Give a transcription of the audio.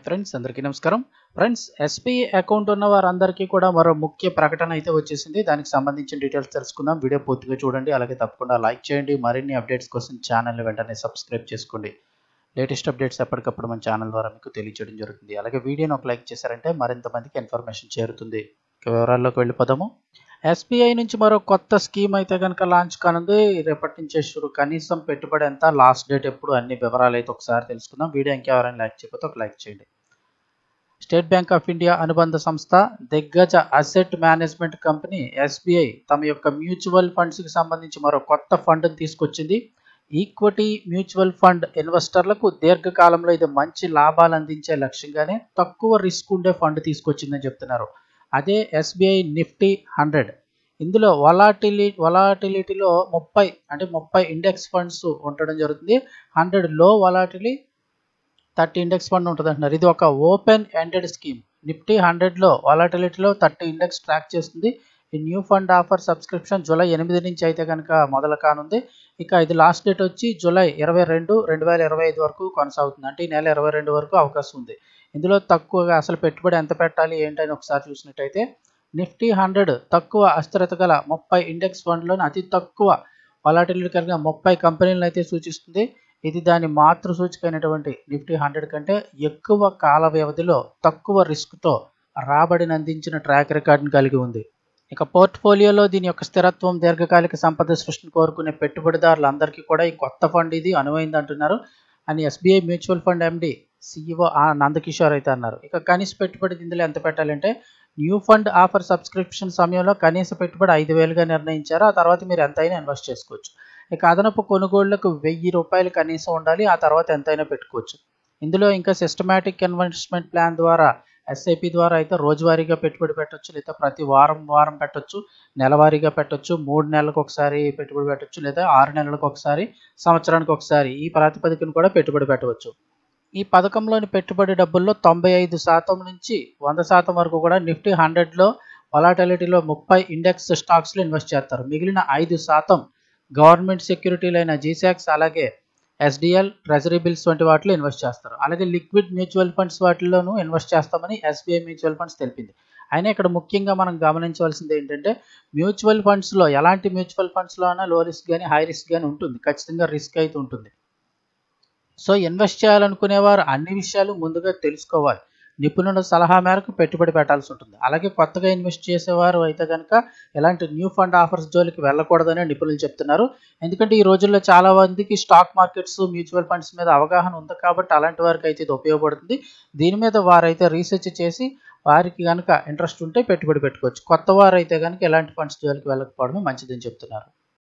Hi friends, అందరికీ నమస్కారం. Friends, SBI account ఉన్న వారందరికీ కూడా మరో ముఖ్య ప్రకటన అయితే వచ్చేసింది. దానికి సంబంధించిన డీటెయిల్స్ తెలుసుకుందాం. వీడియో పూర్తిగా చూడండి, అలాగే తప్పకుండా లైక్ చేయండి. మరిన్ని అప్డేట్స్ కోసం ఛానల్ని వెంటనే సబ్స్క్రైబ్ చేసుకోండి. లేటెస్ట్ అప్డేట్స్ ఎప్పటికప్పుడు మన ఛానల్ ద్వారా మీకు తెలియజేయడం జరుగుతుంది. అలాగే వీడియోని ఒక లైక్ చేశారంటే మరింత మందికి ఇన్ఫర్మేషన్ చేరుతుంది. వివరాల్లోకి వెళ్ళిపోదాము. ఎస్బీఐ నుంచి మరో కొత్త స్కీమ్ అయితే కనుక లాంచ్ కానుంది. రేపటి నుంచే షురు. కనీసం పెట్టుబడి ఎంత, లాస్ట్ డేట్ ఎప్పుడు, అన్ని వివరాలు అయితే ఒకసారి తెలుసుకుందాం. వీడియో ఇంకెవరైనా లైక్ చేయకపోతే ఒక లైక్ చేయండి. స్టేట్ బ్యాంక్ ఆఫ్ ఇండియా అనుబంధ సంస్థ దిగ్గజ అసెట్ మేనేజ్మెంట్ కంపెనీ ఎస్బీఐ తమ యొక్క మ్యూచువల్ ఫండ్స్కి సంబంధించి మరో కొత్త ఫండ్ని తీసుకొచ్చింది. ఈక్విటీ మ్యూచువల్ ఫండ్ ఇన్వెస్టర్లకు దీర్ఘకాలంలో ఇది మంచి లాభాలు అందించే లక్ష్యంగానే తక్కువ రిస్క్ ఉండే ఫండ్ తీసుకొచ్చిందని చెప్తున్నారు. అదే ఎస్బీఐ నిఫ్టీ 100. ఇందులో వలాటిలిటీలో 30 ఇండెక్స్ ఫండ్స్ ఉండడం జరుగుతుంది. 100 లో వలాటిలిటీ 30 ఇండెక్స్ ఫండ్ ఉంటుంది అంటున్నారు. ఇది ఒక ఓపెన్ ఎండెడ్ స్కీమ్. నిఫ్టీ 100లో వలాటిలిటీలో 30 ఇండెక్స్ ట్రాక్ చేస్తుంది. ఈ new fund offer subscription July 8 నుంచి అయితే కనుక మొదలు కానుంది. ఇక ఇది లాస్ట్ డేట్ వచ్చి జూలై 22, 2025 వరకు కొనసాగుతుంది. అంటే ఈ నెల 22 వరకు అవకాశం ఉంది. ఇందులో తక్కువగా అసలు పెట్టుబడి ఎంత పెట్టాలి ఏంటని ఒకసారి చూసినట్టయితే నిఫ్టీ 100 తక్కువ అస్థిరత గల 30 ఇండెక్స్ ఫండ్లోని అతి తక్కువ వలాటిలిటీ కలిగిన 30 కంపెనీలను అయితే సూచిస్తుంది. ఇది దాని మాతృ సూచిక అయినటువంటి నిఫ్టీ 100 కంటే ఎక్కువ కాల వ్యవధిలో తక్కువ రిస్క్తో రాబడిని అందించిన ట్రాక్ రికార్డును కలిగి ఉంది. ఇక పోర్ట్ఫోలియోలో దీని యొక్క స్థిరత్వం, దీర్ఘకాలిక సంపద సృష్టిని కోరుకునే పెట్టుబడిదారులందరికీ కూడా ఈ కొత్త ఫండ్ ఇది అనువైంది అంటున్నారు అని ఎస్బీఐ మ్యూచువల్ ఫండ్ ఎండి సిఇఓ నందకిషోర్ అయితే అన్నారు. ఇక కనీస పెట్టుబడి ఇందులో ఎంత పెట్టాలంటే న్యూ ఫండ్ ఆఫర్ సబ్స్క్రిప్షన్ సమయంలో కనీస పెట్టుబడి 5,000గా నిర్ణయించారు. ఆ తర్వాత మీరు ఎంతైనా ఇన్వెస్ట్ చేసుకోవచ్చు. ఇక అదనపు కొనుగోళ్లకు ₹1,000 కనీసం ఉండాలి. ఆ తర్వాత ఎంతైనా పెట్టుకోవచ్చు. ఇందులో ఇంకా సిస్టమాటిక్ ఇన్వెస్ట్మెంట్ ప్లాన్ ద్వారా ఎస్ఐపి ద్వారా అయితే రోజువారీగా పెట్టుబడి పెట్టవచ్చు, లేదా ప్రతి వారం పెట్టవచ్చు, నెలవారీగా పెట్టవచ్చు, 3 నెలలకు ఒకసారి పెట్టుబడి పెట్టవచ్చు, లేదా 6 నెలలకు ఒకసారి, సంవత్సరానికి ఒకసారి ఈ ప్రాతిపదికను కూడా పెట్టుబడి పెట్టవచ్చు. ఈ పథకంలోని పెట్టుబడి డబ్బుల్లో 95% నుంచి 100% వరకు కూడా నిఫ్టీ 100లో వలాటిలిటీలో 30 ఇండెక్స్ స్టాక్స్లో ఇన్వెస్ట్ చేస్తారు. మిగిలిన 5% గవర్నమెంట్ సెక్యూరిటీలైన జీసాక్స్, అలాగే ఎస్డిఎల్, ట్రెజరీ బిల్స్ వంటి వాటిలో ఇన్వెస్ట్ చేస్తారు. అలాగే లిక్విడ్ మ్యూచువల్ ఫండ్స్ వాటిలోనూ ఇన్వెస్ట్ చేస్తామని ఎస్బీఐ మ్యూచువల్ ఫండ్స్ తెలిపింది. అయినా ఇక్కడ ముఖ్యంగా మనం గమనించవలసింది ఏంటంటే మ్యూచువల్ ఫండ్స్లో ఎలాంటి మ్యూచువల్ ఫండ్స్లో అయినా లో రిస్క్ కానీ హై రిస్క్ కానీ ఉంటుంది. ఖచ్చితంగా రిస్క్ అయితే ఉంటుంది. సో ఇన్వెస్ట్ చేయాలనుకునేవారు అన్ని విషయాలు ముందుగా తెలుసుకోవాలి. నిపుణుల సలహా మేరకు పెట్టుబడి పెట్టాల్సి ఉంటుంది. అలాగే కొత్తగా ఇన్వెస్ట్ చేసేవారు అయితే కనుక ఎలాంటి న్యూ ఫండ్ ఆఫర్స్ జోలికి వెళ్ళకూడదని నిపుణులు చెప్తున్నారు. ఎందుకంటే ఈ రోజుల్లో చాలా మందికి స్టాక్ మార్కెట్స్, మ్యూచువల్ ఫండ్స్ మీద అవగాహన ఉంది కాబట్టి అలాంటి వారికి అయితే ఇది ఉపయోగపడుతుంది. దీని మీద వారైతే రీసెర్చ్ చేసి వారికి కనుక ఇంట్రెస్ట్ ఉంటే పెట్టుబడి పెట్టుకోవచ్చు. కొత్త వారు అయితే కనుక ఎలాంటి ఫండ్స్ జోలికి వెళ్ళకపోవడమే మంచిదని చెప్తున్నారు.